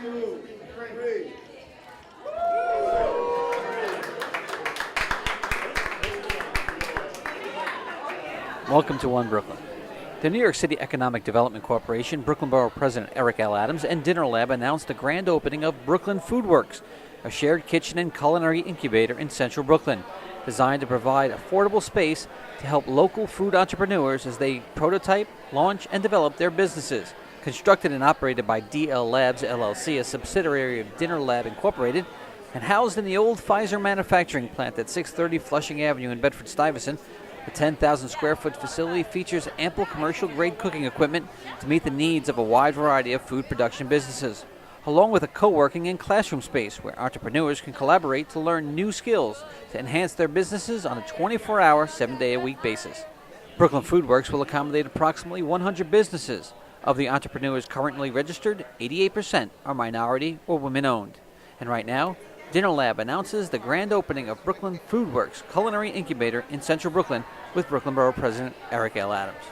2, 3. Welcome to One Brooklyn. The New York City Economic Development Corporation, Brooklyn Borough President Eric L. Adams, and Dinner Lab announced the grand opening of Brooklyn FoodWorks, a shared kitchen and culinary incubator in central Brooklyn, designed to provide affordable space to help local food entrepreneurs as they prototype, launch, and develop their businesses. Constructed and operated by DL Labs LLC, a subsidiary of Dinner Lab Incorporated, and housed in the old Pfizer manufacturing plant at 630 Flushing Avenue in Bedford-Stuyvesant, the 10,000 square foot facility features ample commercial grade cooking equipment to meet the needs of a wide variety of food production businesses, along with a co-working and classroom space where entrepreneurs can collaborate to learn new skills to enhance their businesses on a 24-hour, 7-day-a-week basis. Brooklyn FoodWorks will accommodate approximately 100 businesses. Of the entrepreneurs currently registered, 88% are minority or women-owned. And right now, Dinner Lab announces the grand opening of Brooklyn FoodWorks Culinary Incubator in Central Brooklyn with Brooklyn Borough President Eric L. Adams.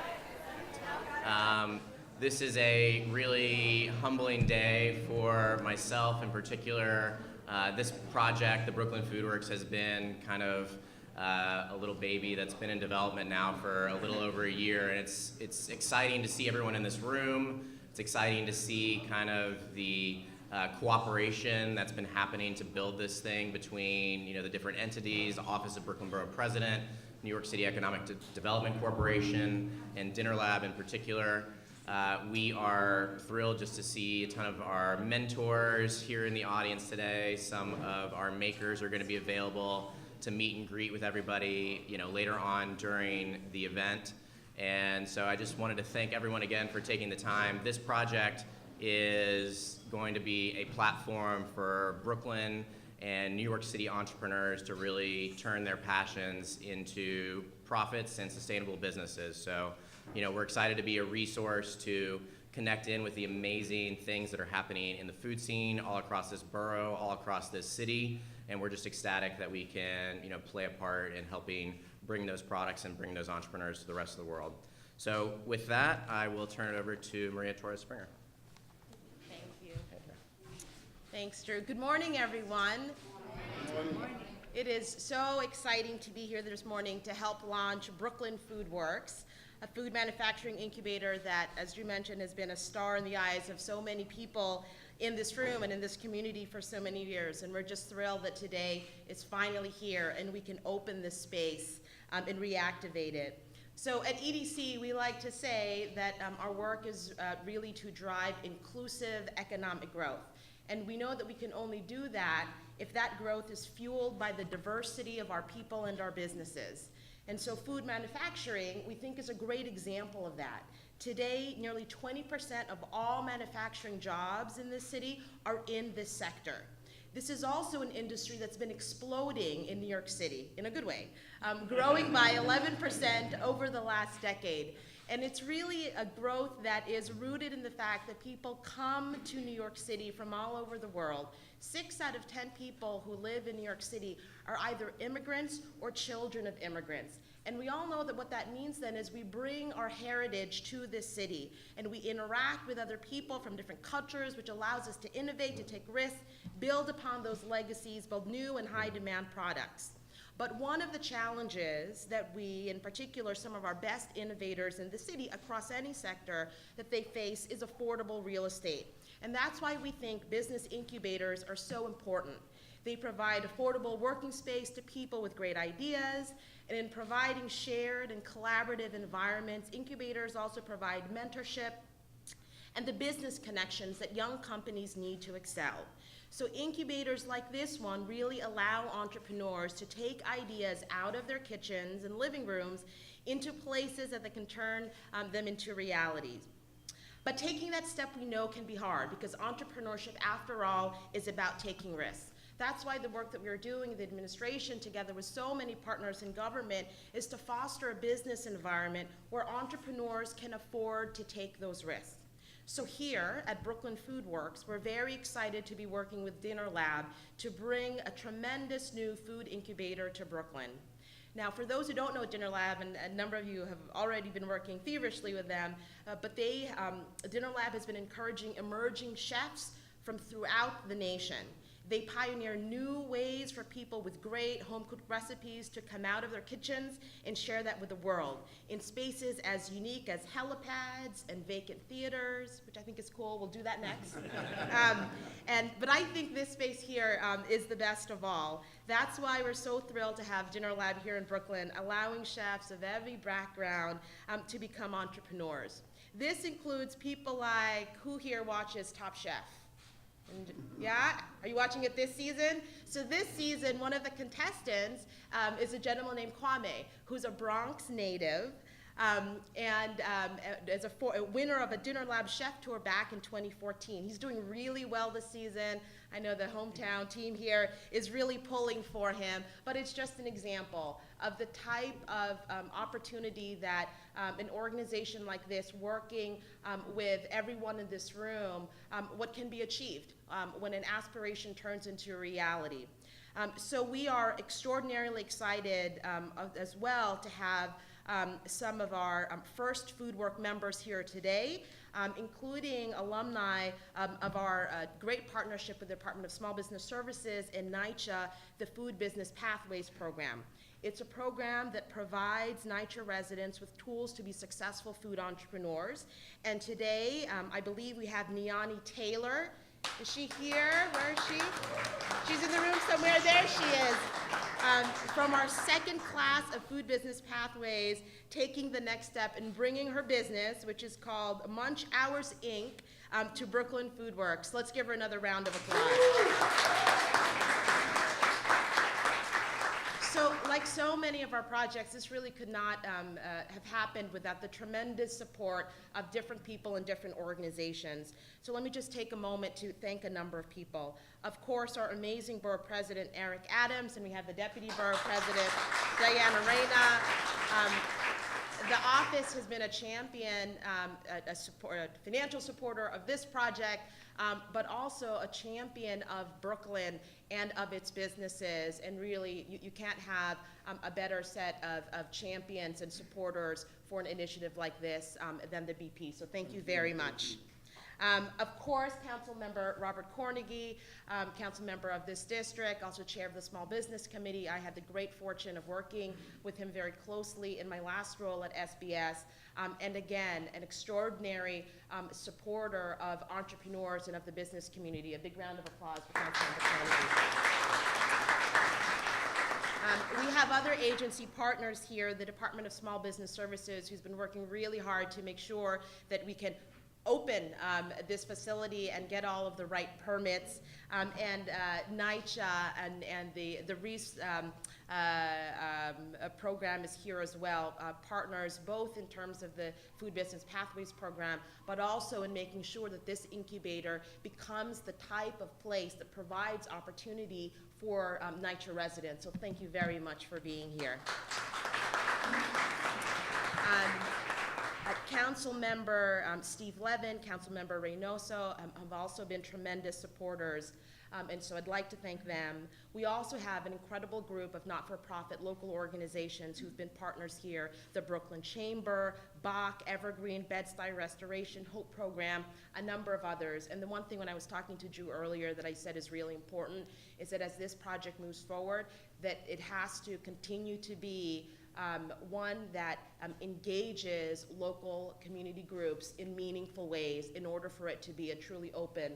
This is a really humbling day for myself in particular. This project, the Brooklyn FoodWorks, has been kind of a little baby that's been in development now for a little over a year, and it's exciting to see everyone in this room. It's exciting to see kind of the cooperation that's been happening to build this thing between the different entities, the Office of Brooklyn Borough President, New York City Economic Development Corporation, and Dinner Lab in particular. We are thrilled just to see a ton of our mentors here in the audience today. Some of our makers are going to be available to meet and greet with everybody later on during the event. And so I just wanted to thank everyone again for taking the time. This project is going to be a platform for Brooklyn and New York City entrepreneurs to really turn their passions into profits and sustainable businesses. So, we're excited to be a resource to connect in with the amazing things that are happening in the food scene all across this borough, all across this city, and we're just ecstatic that we can, play a part in helping bring those products and bring those entrepreneurs to the rest of the world. So with that, I will turn it over to Maria Torres-Springer. Thanks, Drew. Good morning, everyone. Good morning. It is so exciting to be here this morning to help launch Brooklyn FoodWorks, a food manufacturing incubator that, as Drew mentioned, has been a star in the eyes of so many people in this room and in this community for so many years. And we're just thrilled that today it's finally here and we can open this space and reactivate it. So at EDC, we like to say that our work is really to drive inclusive economic growth. And we know that we can only do that if that growth is fueled by the diversity of our people and our businesses. And so food manufacturing, we think, is a great example of that. Today, nearly 20% of all manufacturing jobs in this city are in this sector. This is also an industry that's been exploding in New York City, in a good way, growing by 11% over the last decade. And it's really a growth that is rooted in the fact that people come to New York City from all over the world. 6 out of 10 people who live in New York City are either immigrants or children of immigrants. And we all know that what that means then is we bring our heritage to this city and we interact with other people from different cultures, which allows us to innovate, to take risks, build upon those legacies, both new and high demand products. But one of the challenges that we, in particular, some of our best innovators in the city across any sector that they face is affordable real estate. And that's why we think business incubators are so important. They provide affordable working space to people with great ideas, and in providing shared and collaborative environments, incubators also provide mentorship and the business connections that young companies need to excel. So incubators like this one really allow entrepreneurs to take ideas out of their kitchens and living rooms into places that they can turn them into realities. But taking that step we know can be hard because entrepreneurship, after all, is about taking risks. That's why the work that we're doing in the administration together with so many partners in government is to foster a business environment where entrepreneurs can afford to take those risks. So here at Brooklyn FoodWorks, we're very excited to be working with Dinner Lab to bring a tremendous new food incubator to Brooklyn. Now, for those who don't know Dinner Lab, and a number of you have already been working feverishly with them, but Dinner Lab has been encouraging emerging chefs, from throughout the nation. They pioneer new ways for people with great home-cooked recipes to come out of their kitchens and share that with the world in spaces as unique as helipads and vacant theaters, which I think is cool. We'll do that next. But I think this space here is the best of all. That's why we're so thrilled to have Dinner Lab here in Brooklyn, allowing chefs of every background to become entrepreneurs. This includes people like, who here watches Top Chef? Yeah? Are you watching it this season? So this season, one of the contestants is a gentleman named Kwame, who's a Bronx native, as a winner of a Dinner Lab Chef Tour back in 2014. He's doing really well this season. I know the hometown team here is really pulling for him, but it's just an example of the type of opportunity that an organization like this, working with everyone in this room, what can be achieved when an aspiration turns into a reality. So we are extraordinarily excited as well to have some of our first FoodWork members here today, including alumni of our great partnership with the Department of Small Business Services and NYCHA, the Food Business Pathways Program. It's a program that provides NYCHA residents with tools to be successful food entrepreneurs. And today, I believe we have Niani Taylor. Is she here? Where is she? She's in the room somewhere. There she is. From our second class of Food Business Pathways, taking the next step in bringing her business, which is called Munch Hours, Inc., to Brooklyn FoodWorks. Let's give her another round of applause. So, like so many of our projects, this really could not have happened without the tremendous support of different people and different organizations. So let me just take a moment to thank a number of people. Of course, our amazing Borough President, Eric Adams, and we have the Deputy Borough President, Diana Reyna. The office has been a champion, a financial supporter of this project, but also a champion of Brooklyn and of its businesses. And really, you can't have a better set of champions and supporters for an initiative like this than the BP. So thank you very much. Of course, Council Member Robert Cornegie, Council Member of this district, also Chair of the Small Business Committee. I had the great fortune of working with him very closely in my last role at SBS. And again, an extraordinary supporter of entrepreneurs and of the business community. A big round of applause for Councilmember Cornegie. We have other agency partners here, the Department of Small Business Services, who's been working really hard to make sure that we can open this facility and get all of the right permits, and NYCHA and the REIS program is here as well, partners both in terms of the Food Business Pathways program, but also in making sure that this incubator becomes the type of place that provides opportunity for NYCHA residents. So thank you very much for being here. Council Member Steve Levin, Council Member Reynoso have also been tremendous supporters, and so I'd like to thank them. We also have an incredible group of not-for-profit local organizations who've been partners here, the Brooklyn Chamber, Bach, Evergreen, Bed-Stuy Restoration, Hope Program, a number of others. And the one thing when I was talking to Drew earlier that I said is really important is that as this project moves forward, that it has to continue to be one that engages local community groups in meaningful ways in order for it to be a truly open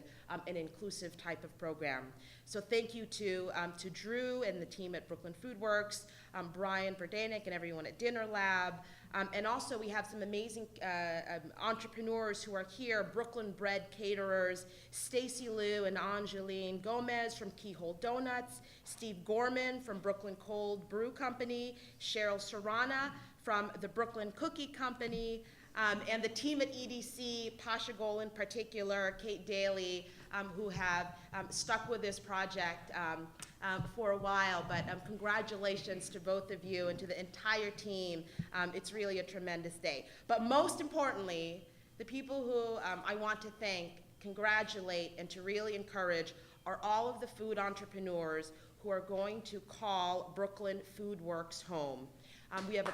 and inclusive type of program. So thank you to Drew and the team at Brooklyn FoodWorks, Brian Verdanek and everyone at Dinner Lab. And also we have some amazing entrepreneurs who are here, Brooklyn Bread Caterers, Stacy Liu and Angeline Gomez from Keyhole Donuts, Steve Gorman from Brooklyn Cold Brew Company, Cheryl Serrana from the Brooklyn Cookie Company, and the team at EDC, Pasha Goal in particular, Kate Daly, who have stuck with this project for a while, but congratulations to both of you and to the entire team. It's really a tremendous day. But most importantly, the people who I want to thank, congratulate, and to really encourage are all of the food entrepreneurs who are going to call Brooklyn FoodWorks home. We have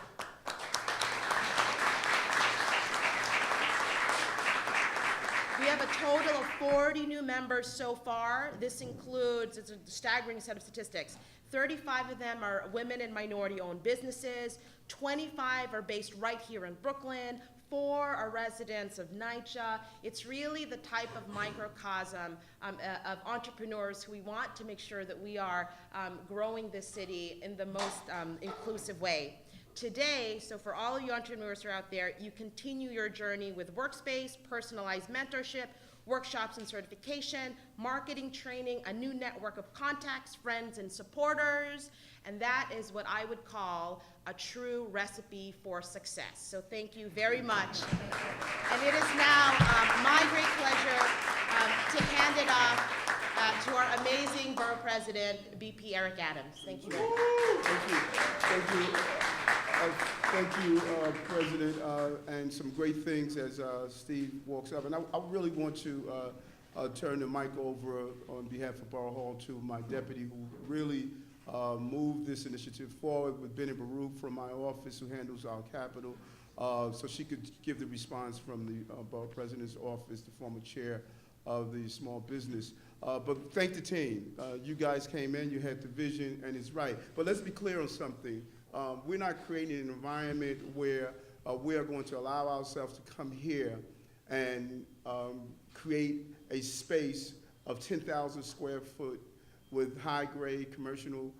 We have a total of 40 new members so far. This includes, it's a staggering set of statistics. 35 of them are women and minority-owned businesses. 25 are based right here in Brooklyn. 4 are residents of NYCHA. It's really the type of microcosm of entrepreneurs who we want to make sure that we are growing this city in the most inclusive way. Today, so for all of you entrepreneurs who are out there, you continue your journey with workspace, personalized mentorship, workshops and certification, marketing training, a new network of contacts, friends, and supporters, and that is what I would call a true recipe for success. So thank you very much. And it is now my great pleasure to hand it off to our amazing Borough President, BP Eric Adams. Thank you very much. Thank you, President, and some great things as Steve walks up. And I really want to turn the mic over on behalf of Borough Hall to my deputy who really moved this initiative forward with Benny Baruch from my office who handles our capital, so she could give the response from the Borough President's office, the former chair of the small business. But thank the team. You guys came in, you had the vision, and it's right. But let's be clear on something. We're not creating an environment where we are going to allow ourselves to come here and create a space of 10,000 square foot with high-grade commercial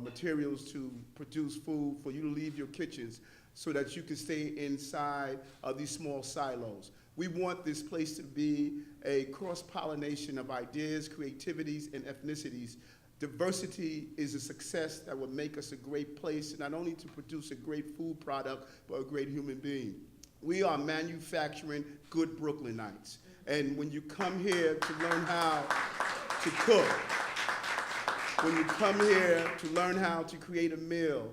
materials to produce food for you to leave your kitchens so that you can stay inside of these small silos. We want this place to be a cross-pollination of ideas, creativities, and ethnicities. Diversity is a success that will make us a great place, not only to produce a great food product, but a great human being. We are manufacturing good Brooklynites. And when you come here to learn how to cook, when you come here to learn how to create a meal,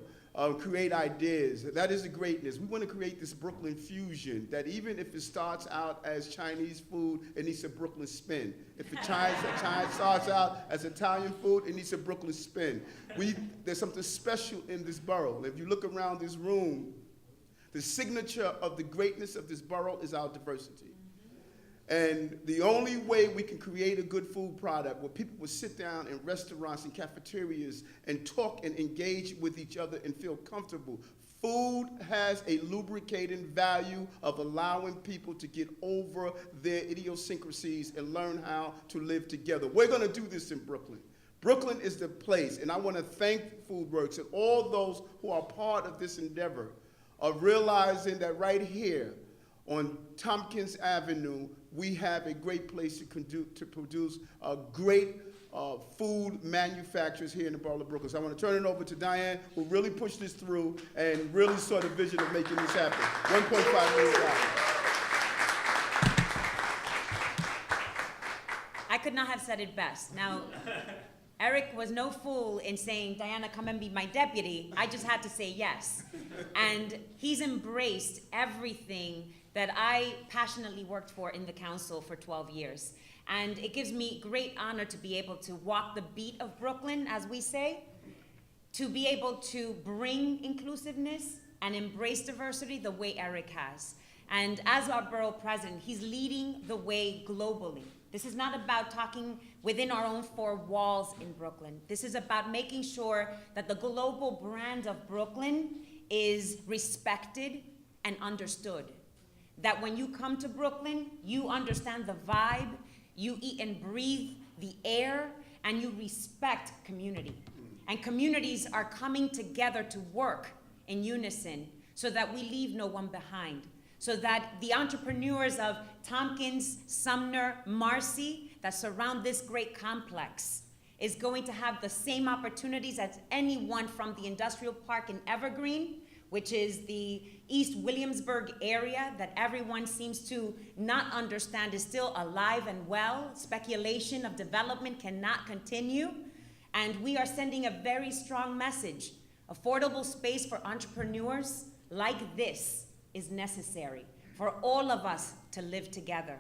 create ideas, that is the greatness. We want to create this Brooklyn fusion that even if it starts out as Chinese food, it needs a Brooklyn spin. If it starts out as Italian food, it needs a Brooklyn spin. There's something special in this borough. If you look around this room, the signature of the greatness of this borough is our diversity. And the only way we can create a good food product where people will sit down in restaurants and cafeterias and talk and engage with each other and feel comfortable. Food has a lubricating value of allowing people to get over their idiosyncrasies and learn how to live together. We're going to do this in Brooklyn. Brooklyn is the place, and I want to thank FoodWorks and all those who are part of this endeavor of realizing that right here on Tompkins Avenue, we have a great place to produce great food manufacturers here in the borough of Brooklyn. So I want to turn it over to Diane, who really pushed this through and really saw the vision of making this happen. $1.5 million. I could not have said it best. Now, Eric was no fool in saying, Diana, come and be my deputy. I just had to say yes. And he's embraced everything that I passionately worked for in the council for 12 years. And it gives me great honor to be able to walk the beat of Brooklyn, as we say, to be able to bring inclusiveness and embrace diversity the way Eric has. And as our borough president, he's leading the way globally. This is not about talking within our own 4 walls in Brooklyn. This is about making sure that the global brand of Brooklyn is respected and understood. That when you come to Brooklyn, you understand the vibe, you eat and breathe the air, and you respect community. And communities are coming together to work in unison so that we leave no one behind. So that the entrepreneurs of Tompkins, Sumner, Marcy that surround this great complex is going to have the same opportunities as anyone from the industrial park in Evergreen, which is the East Williamsburg area that everyone seems to not understand is still alive and well. Speculation of development cannot continue. And we are sending a very strong message. Affordable space for entrepreneurs like this is necessary for all of us to live together.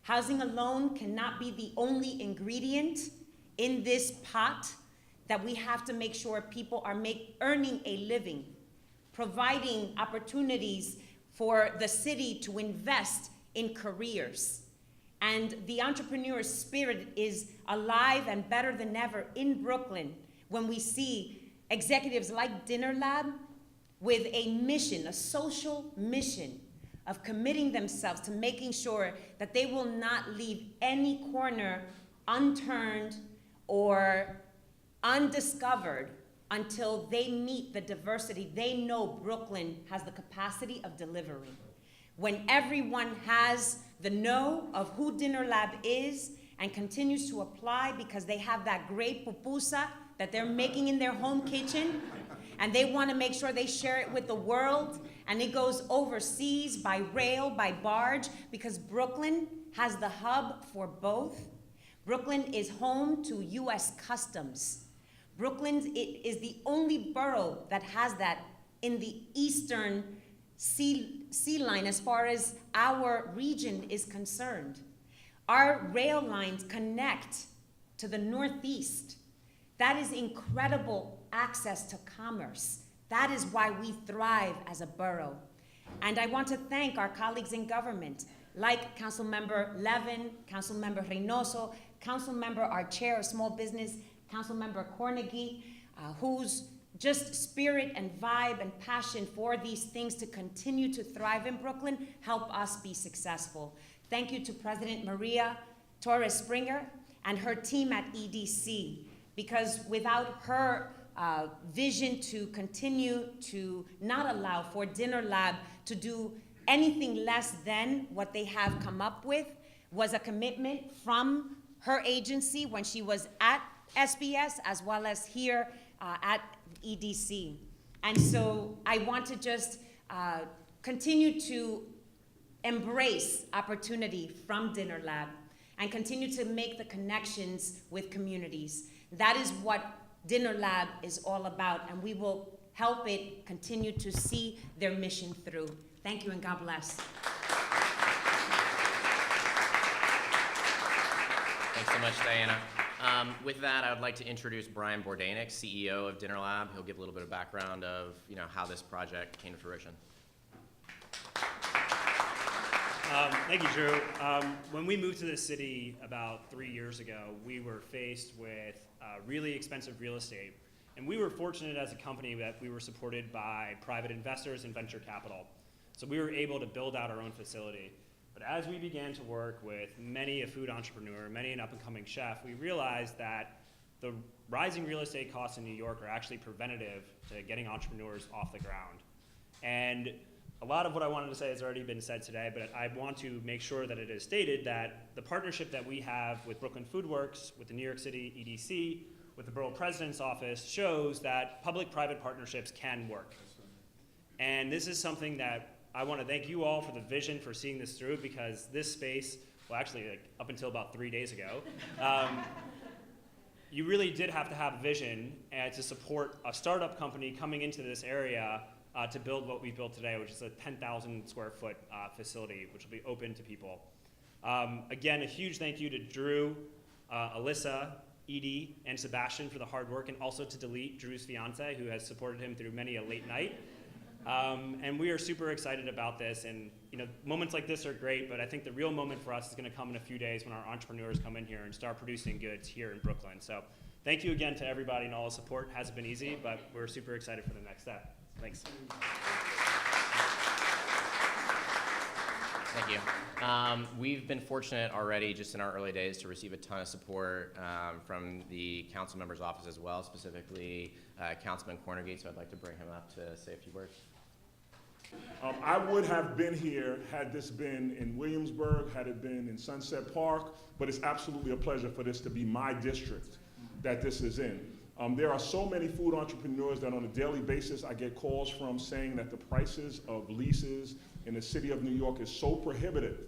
Housing alone cannot be the only ingredient in this pot that we have to make sure people are earning a living, providing opportunities for the city to invest in careers. And the entrepreneur spirit is alive and better than ever in Brooklyn when we see executives like Dinner Lab with a mission, a social mission of committing themselves to making sure that they will not leave any corner unturned or undiscovered until they meet the diversity they know Brooklyn has the capacity of delivering. When everyone has the know of who Dinner Lab is and continues to apply because they have that great pupusa that they're making in their home kitchen, and they want to make sure they share it with the world, and it goes overseas by rail, by barge, because Brooklyn has the hub for both. Brooklyn is home to U.S. Customs. Brooklyn is the only borough that has that in the eastern sea line as far as our region is concerned. Our rail lines connect to the northeast. That is incredible access to commerce. That is why we thrive as a borough. And I want to thank our colleagues in government, like Councilmember Levin, Councilmember Reynoso, Councilmember, our chair of small business, Councilmember Cornegie, whose just spirit and vibe and passion for these things to continue to thrive in Brooklyn help us be successful. Thank you to President Maria Torres Springer and her team at EDC, because without her vision to continue to not allow for Dinner Lab to do anything less than what they have come up with was a commitment from her agency when she was at SBS as well as here at EDC. And so I want to just continue to embrace opportunity from Dinner Lab and continue to make the connections with communities. That is what Dinner Lab is all about, and we will help it continue to see their mission through. Thank you, and God bless. Thanks so much, Diana. With that, I would like to introduce Brian Bordanik, CEO of Dinner Lab. He'll give a little bit of background of how this project came to fruition. Thank you, Drew. When we moved to this city about 3 years ago, we were faced with really expensive real estate. And we were fortunate as a company that we were supported by private investors and venture capital. So we were able to build out our own facility. But as we began to work with many a food entrepreneur, many an up-and-coming chef, we realized that the rising real estate costs in New York are actually preventative to getting entrepreneurs off the ground. And a lot of what I wanted to say has already been said today, but I want to make sure that it is stated that the partnership that we have with Brooklyn FoodWorks, with the New York City EDC, with the Borough President's office shows that public-private partnerships can work. And this is something that I want to thank you all for the vision for seeing this through, because this space, well actually up until about 3 days ago, you really did have to have a vision and to support a startup company coming into this area to build what we built today, which is a 10,000 square foot facility, which will be open to people. Again, a huge thank you to Drew, Alyssa, Edie, and Sebastian for the hard work, and also to Delete, Drew's fiance, who has supported him through many a late night. And we are super excited about this, and moments like this are great, but I think the real moment for us is going to come in a few days when our entrepreneurs come in here and start producing goods here in Brooklyn. So thank you again to everybody and all the support. It hasn't been easy, but we're super excited for the next step. Thanks. Thank you. We've been fortunate already just in our early days to receive a ton of support from the council member's office as well, specifically Councilman Cornegie, so I'd like to bring him up to say a few words. I would have been here had this been in Williamsburg, had it been in Sunset Park, but it's absolutely a pleasure for this to be my district that this is in. There are so many food entrepreneurs that on a daily basis I get calls from saying that the prices of leases in the city of New York is so prohibitive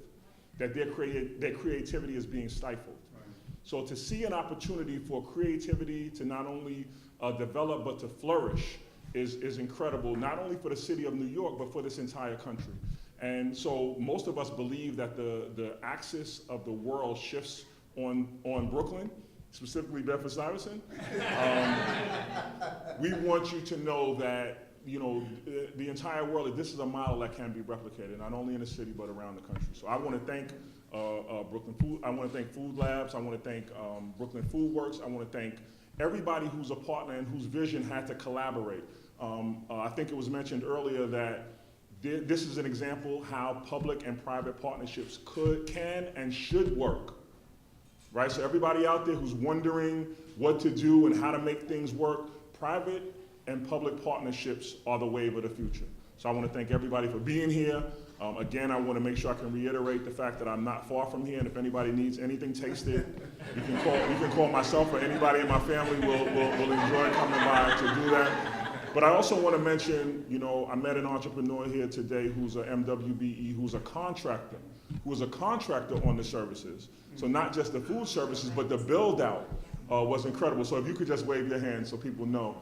that their creativity is being stifled. Right. So to see an opportunity for creativity to not only develop but to flourish is incredible, not only for the city of New York, but for this entire country. And so most of us believe that the axis of the world shifts on Brooklyn, specifically Bedford-Stuyvesant. We want you to know that you know, the entire world, this is a model that can be replicated, not only in the city, but around the country. So I want to thank Brooklyn Food, I want to thank Food Labs, I want to thank Brooklyn FoodWorks, I want to thank everybody who's a partner and whose vision had to collaborate. I think it was mentioned earlier that this is an example how public and private partnerships can and should work, right? So everybody out there who's wondering what to do and how to make things work, private and public partnerships are the wave of the future. So I want to thank everybody for being here. Again, I want to make sure I can reiterate the fact that I'm not far from here, and if anybody needs anything tasted, you can call myself, or anybody in my family will enjoy coming by to do that. But I also want to mention, you know, I met an entrepreneur here today who's a MWBE, who's a contractor on the services. So not just the food services, but the build out was incredible. So if you could just wave your hand so people know.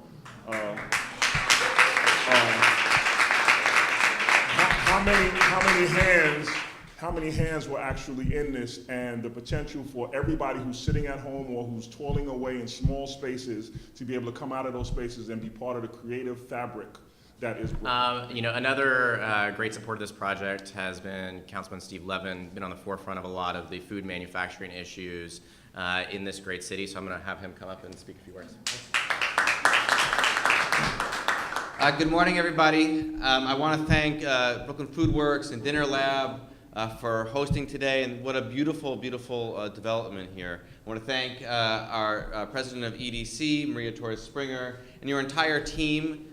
How many hands were actually in this, and the potential for everybody who's sitting at home or who's toiling away in small spaces to be able to come out of those spaces and be part of the creative fabric that is Brooklyn. You know, another great support of this project has been Councilman Steve Levin, been on the forefront of a lot of the food manufacturing issues in this great city, so I'm going to have him come up and speak a few words. Good morning, everybody. I want to thank Brooklyn FoodWorks and Dinner Lab for hosting today, and what a beautiful, beautiful development here. I want to thank our president of EDC, Maria Torres-Springer, and your entire team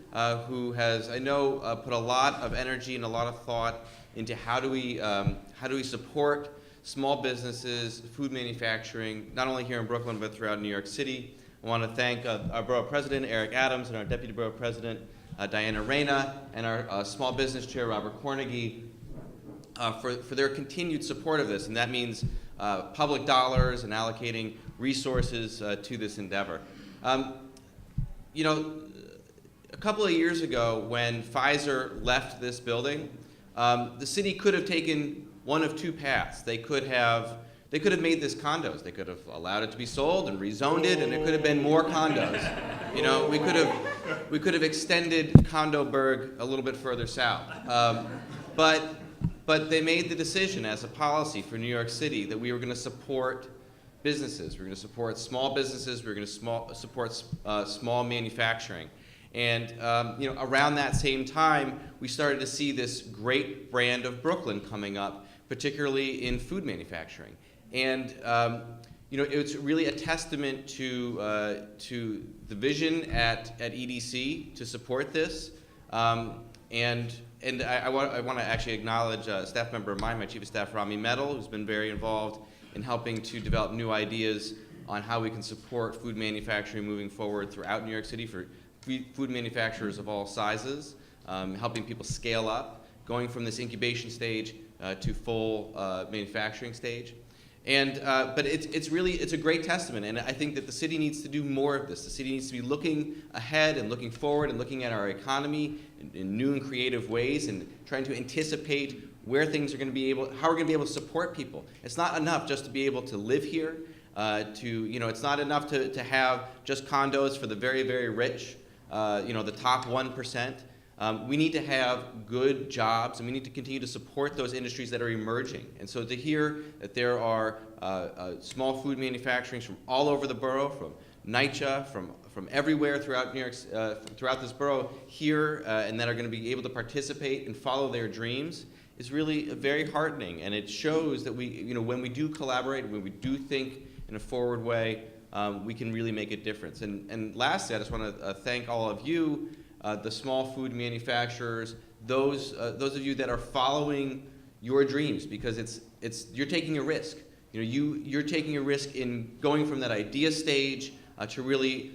who has, I know, put a lot of energy and a lot of thought into how do we support small businesses, food manufacturing, not only here in Brooklyn, but throughout New York City. I want to thank our Borough President, Eric Adams, and our Deputy Borough President, Diana Reyna, and our Small Business Chair, Robert Cornegie, for their continued support of this. And that means public dollars and allocating resources to this endeavor. You know, a couple of years ago, when Pfizer left this building, the city could have taken one of two paths. They could have made this condos. They could have allowed it to be sold and rezoned it, and it could have been more condos. You know, we could have extended Condoburg a little bit further south. But they made the decision as a policy for New York City that we were going to support businesses. We're going to support small businesses. We're going to support small manufacturing. And you know, around that same time, we started to see this great brand of Brooklyn coming up, particularly in food manufacturing. And you know, it's really a testament to the vision at EDC to support this. And I want to actually acknowledge a staff member of mine, my Chief of Staff, Rami Metal, who's been very involved in helping to develop new ideas on how we can support food manufacturing moving forward throughout New York City for food manufacturers of all sizes, helping people scale up, going from this incubation stage to full manufacturing stage. And but it's a great testament, and I think that the city needs to do more of this. The city needs to be looking ahead and looking forward and looking at our economy in new and creative ways, and trying to anticipate where things are going to be able, how we're going to be able to support people. It's not enough just to be able to live here. It's not enough to have just condos for the very, very rich. The top 1%. We need to have good jobs, and we need to continue to support those industries that are emerging. And so to hear that there are small food manufacturings from all over the borough, from NYCHA, from everywhere throughout New York, throughout this borough here, and that are going to be able to participate and follow their dreams, is really very heartening. And it shows that when we do collaborate, when we do think in a forward way, we can really make a difference. And lastly, I just want to thank all of you, the small food manufacturers, those of you that are following your dreams, because you're taking a risk. You're taking a risk in going from that idea stage to really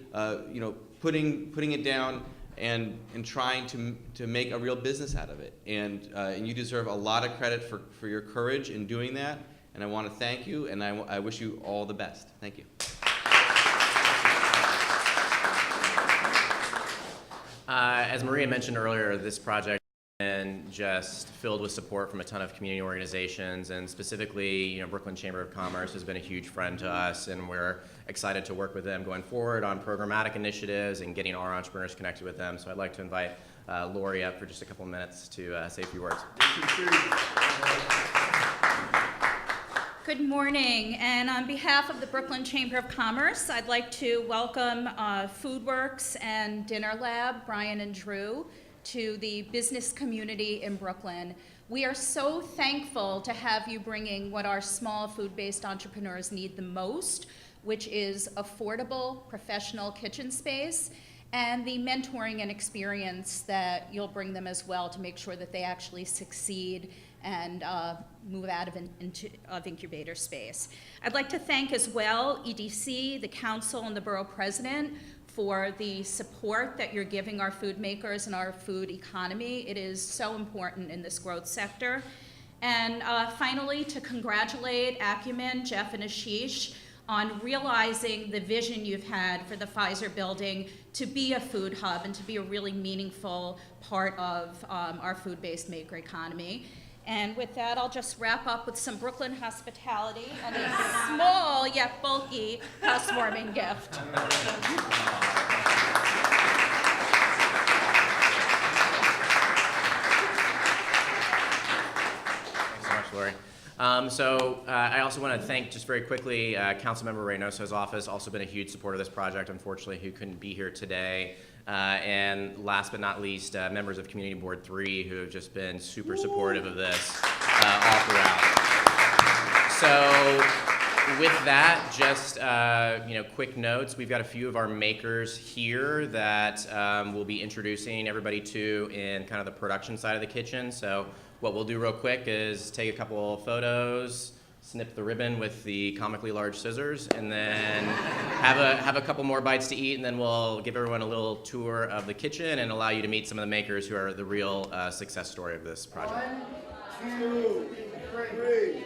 putting it down and trying to make a real business out of it. And you deserve a lot of credit for your courage in doing that. And I want to thank you, and I wish you all the best. Thank you. As Maria mentioned earlier, this project has been just filled with support from a ton of community organizations, and specifically, Brooklyn Chamber of Commerce has been a huge friend to us, and we're excited to work with them going forward on programmatic initiatives and getting our entrepreneurs connected with them. So I'd like to invite Lori up for just a couple minutes to say a few words. Good morning, and on behalf of the Brooklyn Chamber of Commerce, I'd like to welcome FoodWorks and Dinner Lab, Brian and Drew, to the business community in Brooklyn. We are so thankful to have you bringing what our small food-based entrepreneurs need the most, which is affordable, professional kitchen space, and the mentoring and experience that you'll bring them as well to make sure that they actually succeed and move out of incubator space. I'd like to thank as well EDC, the council, and the borough president for the support that you're giving our food makers and our food economy. It is so important in this growth sector. And finally, to congratulate Acumen, Jeff, and Ashish on realizing the vision you've had for the Pfizer building to be a food hub and to be a really meaningful part of our food-based maker economy. And with that, I'll just wrap up with some Brooklyn hospitality and a small yet bulky housewarming gift. Thanks so much, Lori. I also want to thank, just very quickly, Councilmember Reynoso's office, also been a huge supporter of this project, unfortunately, who couldn't be here today. And last but not least, members of Community Board 3 who have just been super supportive of this all throughout. So with that, just quick notes. We've got a few of our makers here that we'll be introducing everybody to in kind of the production side of the kitchen. So what we'll do real quick is take a couple photos, snip the ribbon with the comically large scissors, and then have a couple more bites to eat, and then we'll give everyone a little tour of the kitchen and allow you to meet some of the makers who are the real success story of this project. 1, 2, 3.